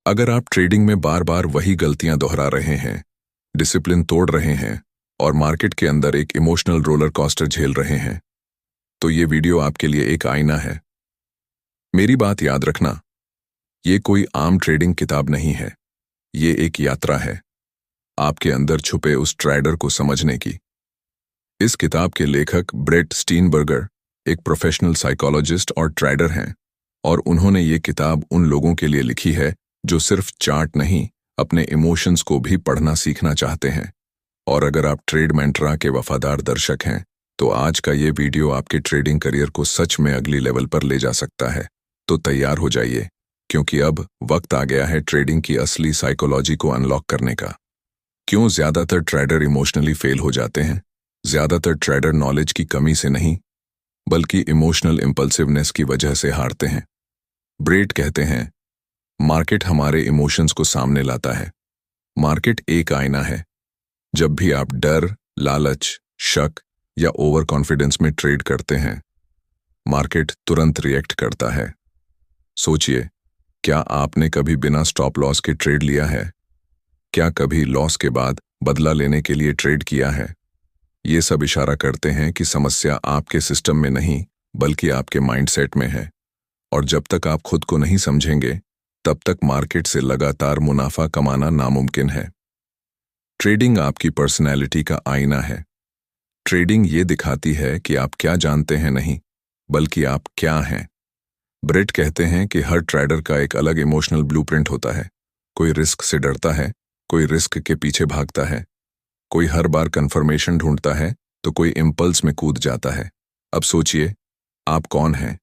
अगर आप ट्रेडिंग में बार बार वही गलतियां दोहरा रहे हैं, डिसिप्लिन तोड़ रहे हैं और मार्केट के अंदर एक इमोशनल रोलर कोस्टर झेल रहे हैं, तो ये वीडियो आपके लिए एक आईना है। मेरी बात याद रखना, ये कोई आम ट्रेडिंग किताब नहीं है, ये एक यात्रा है आपके अंदर छुपे उस ट्रेडर को समझने की। इस किताब के लेखक ब्रेट स्टीनबर्गर एक प्रोफेशनल साइकोलॉजिस्ट और ट्रेडर हैं, और उन्होंने ये किताब उन लोगों के लिए लिखी है जो सिर्फ चार्ट नहीं, अपने इमोशंस को भी पढ़ना सीखना चाहते हैं। और अगर आप ट्रेड मंत्रा के वफादार दर्शक हैं, तो आज का ये वीडियो आपके ट्रेडिंग करियर को सच में अगली लेवल पर ले जा सकता है। तो तैयार हो जाइए, क्योंकि अब वक्त आ गया है ट्रेडिंग की असली साइकोलॉजी को अनलॉक करने का। क्यों ज्यादातर ट्रेडर इमोशनली फेल हो जाते हैं? ज्यादातर ट्रेडर नॉलेज की कमी से नहीं, बल्कि इमोशनल इंपल्सिवनेस की वजह से हारते हैं। ब्रेट कहते हैं, मार्केट हमारे इमोशंस को सामने लाता है। मार्केट एक आईना है। जब भी आप डर, लालच, शक या ओवर कॉन्फिडेंस में ट्रेड करते हैं, मार्केट तुरंत रिएक्ट करता है। सोचिए, क्या आपने कभी बिना स्टॉप लॉस के ट्रेड लिया है? क्या कभी लॉस के बाद बदला लेने के लिए ट्रेड किया है? ये सब इशारा करते हैं कि समस्या आपके सिस्टम में नहीं, बल्कि आपके माइंडसेट में है। और जब तक आप खुद को नहीं समझेंगे, तब तक मार्केट से लगातार मुनाफा कमाना नामुमकिन है। ट्रेडिंग आपकी पर्सनैलिटी का आईना है। ट्रेडिंग ये दिखाती है कि आप क्या जानते हैं नहीं, बल्कि आप क्या हैं। ब्रेट कहते हैं कि हर ट्रेडर का एक अलग इमोशनल ब्लूप्रिंट होता है। कोई रिस्क से डरता है, कोई रिस्क के पीछे भागता है, कोई हर बार कंफर्मेशन ढूंढता है, तो कोई इम्पल्स में कूद जाता है। अब सोचिए, आप कौन हैं?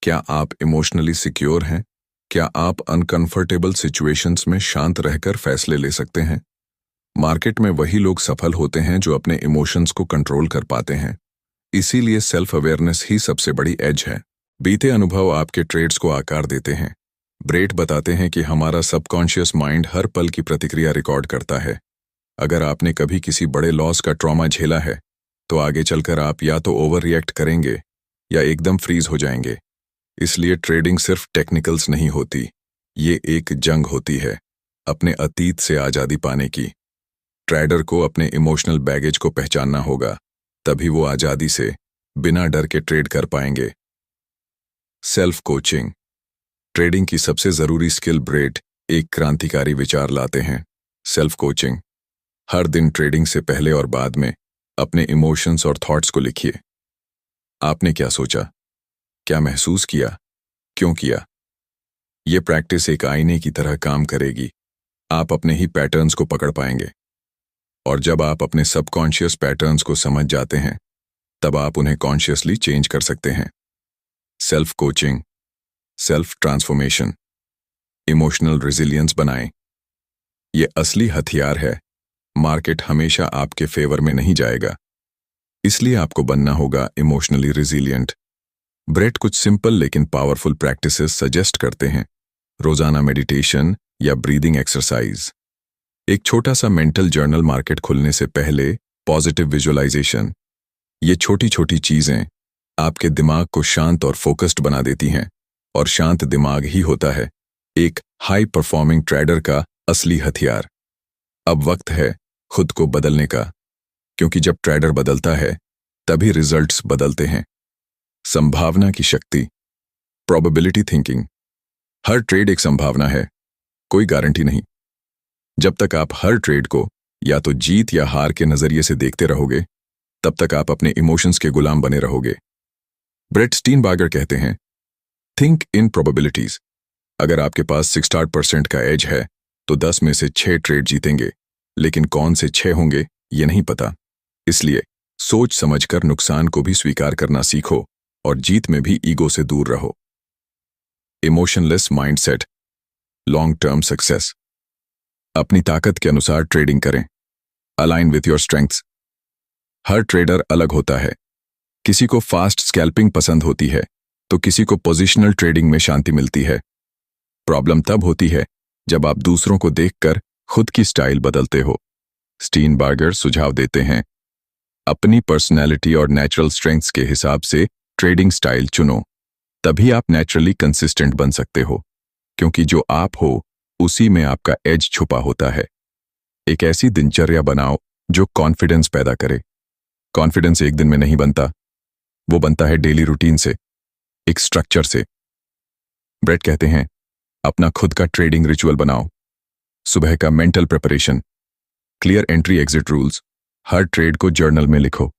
क्या आप इमोशनली सिक्योर हैं? क्या आप अनकंफर्टेबल सिचुएशंस में शांत रहकर फैसले ले सकते हैं? मार्केट में वही लोग सफल होते हैं जो अपने इमोशंस को कंट्रोल कर पाते हैं। इसीलिए सेल्फ अवेयरनेस ही सबसे बड़ी एज है। बीते अनुभव आपके ट्रेड्स को आकार देते हैं। ब्रेट बताते हैं कि हमारा सबकॉन्शियस माइंड हर पल की प्रतिक्रिया रिकॉर्ड करता है। अगर आपने कभी किसी बड़े लॉस का ट्रॉमा झेला है, तो आगे चलकर आप या तो ओवर रिएक्ट करेंगे या एकदम फ्रीज हो जाएंगे। इसलिए ट्रेडिंग सिर्फ टेक्निकल्स नहीं होती, ये एक जंग होती है अपने अतीत से आज़ादी पाने की। ट्रेडर को अपने इमोशनल बैगेज को पहचानना होगा, तभी वो आज़ादी से बिना डर के ट्रेड कर पाएंगे। सेल्फ कोचिंग ट्रेडिंग की सबसे ज़रूरी स्किल। ब्रेट एक क्रांतिकारी विचार लाते हैं, सेल्फ कोचिंग। हर दिन ट्रेडिंग से पहले और बाद में अपने इमोशंस और थॉट्स को लिखिए। आपने क्या सोचा, क्या महसूस किया, क्यों किया? यह प्रैक्टिस एक आईने की तरह काम करेगी। आप अपने ही पैटर्न्स को पकड़ पाएंगे, और जब आप अपने सबकॉन्शियस पैटर्न्स को समझ जाते हैं, तब आप उन्हें कॉन्शियसली चेंज कर सकते हैं। Self coaching, self transformation, emotional resilience बनाएं। यह असली हथियार है। मार्केट हमेशा आपके फेवर में नहीं जाएगा, इसलिए आपको बनना होगा इमोशनली रिजिलियंट। ब्रेट कुछ सिंपल लेकिन पावरफुल प्रैक्टिसेस सजेस्ट करते हैं। रोजाना मेडिटेशन या ब्रीदिंग एक्सरसाइज, एक छोटा सा मेंटल जर्नल मार्केट खुलने से पहले, पॉजिटिव विजुअलाइजेशन। ये छोटी छोटी चीजें आपके दिमाग को शांत और फोकस्ड बना देती हैं, और शांत दिमाग ही होता है एक हाई परफॉर्मिंग ट्रेडर का असली हथियार। अब वक्त है खुद को बदलने का, क्योंकि जब ट्रेडर बदलता है, तभी रिजल्ट्स बदलते हैं। संभावना की शक्ति, प्रोबेबिलिटी थिंकिंग। हर ट्रेड एक संभावना है, कोई गारंटी नहीं। जब तक आप हर ट्रेड को या तो जीत या हार के नजरिए से देखते रहोगे, तब तक आप अपने इमोशंस के गुलाम बने रहोगे। ब्रेट स्टीनबर्गर कहते हैं, थिंक इन प्रोबेबिलिटीज। अगर आपके पास 60% का एज है, तो 10 में से 6 ट्रेड जीतेंगे, लेकिन कौन से 6 होंगे ये नहीं पता। इसलिए सोच समझकर नुकसान को भी स्वीकार करना सीखो, और जीत में भी ईगो से दूर रहो। Emotionless mindset, long term success. अपनी ताकत के अनुसार ट्रेडिंग करें, align with your strengths. Her trader अलग होता है। किसी को फास्ट स्कैल्पिंग पसंद होती है, तो किसी को पोजिशनल ट्रेडिंग में शांति मिलती है। प्रॉब्लम तब होती है जब आप दूसरों को देखकर खुद की स्टाइल बदलते हो। स्टीनबर्गर सुझाव देते हैं, अपनी पर्सनैलिटी और नेचुरल स्ट्रेंथ्स के हिसाब से ट्रेडिंग स्टाइल चुनो, तभी आप नेचुरली कंसिस्टेंट बन सकते हो, क्योंकि जो आप हो उसी में आपका एज छुपा होता है। एक ऐसी दिनचर्या बनाओ जो कॉन्फिडेंस पैदा करे। कॉन्फिडेंस एक दिन में नहीं बनता, वो बनता है डेली रूटीन से, एक स्ट्रक्चर से। ब्रेट कहते हैं, अपना खुद का ट्रेडिंग रिचुअल बनाओ। सुबह का mental preparation, clear entry exit rules, हर ट्रेड को जर्नल में लिखो।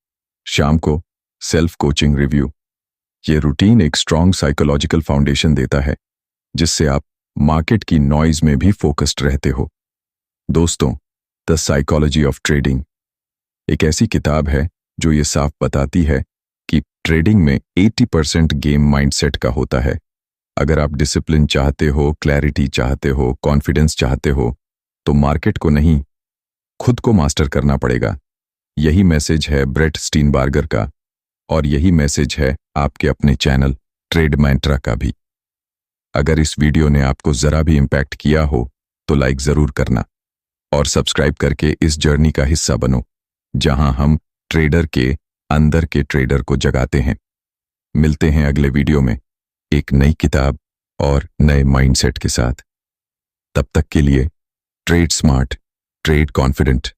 शाम को सेल्फ कोचिंग रिव्यू। ये रूटीन एक स्ट्रॉन्ग साइकोलॉजिकल फाउंडेशन देता है, जिससे आप मार्केट की नॉइज में भी फोकस्ड रहते हो। दोस्तों, द साइकोलॉजी ऑफ ट्रेडिंग एक ऐसी किताब है जो ये साफ बताती है कि ट्रेडिंग में 80% गेम माइंडसेट का होता है। अगर आप डिसिप्लिन चाहते हो, क्लैरिटी चाहते हो, कॉन्फिडेंस चाहते हो, तो मार्केट को नहीं, खुद को मास्टर करना पड़ेगा। यही मैसेज है ब्रेट स्टीनबार्गर का, और यही मैसेज है आपके अपने चैनल ट्रेड मैंट्रा का भी। अगर इस वीडियो ने आपको जरा भी इंपैक्ट किया हो तो लाइक जरूर करना और सब्सक्राइब करके इस जर्नी का हिस्सा बनो, जहां हम ट्रेडर के अंदर के ट्रेडर को जगाते हैं। मिलते हैं अगले वीडियो में एक नई किताब और नए माइंडसेट के साथ। तब तक के लिए ट्रेड स्मार्ट, ट्रेड कॉन्फिडेंट।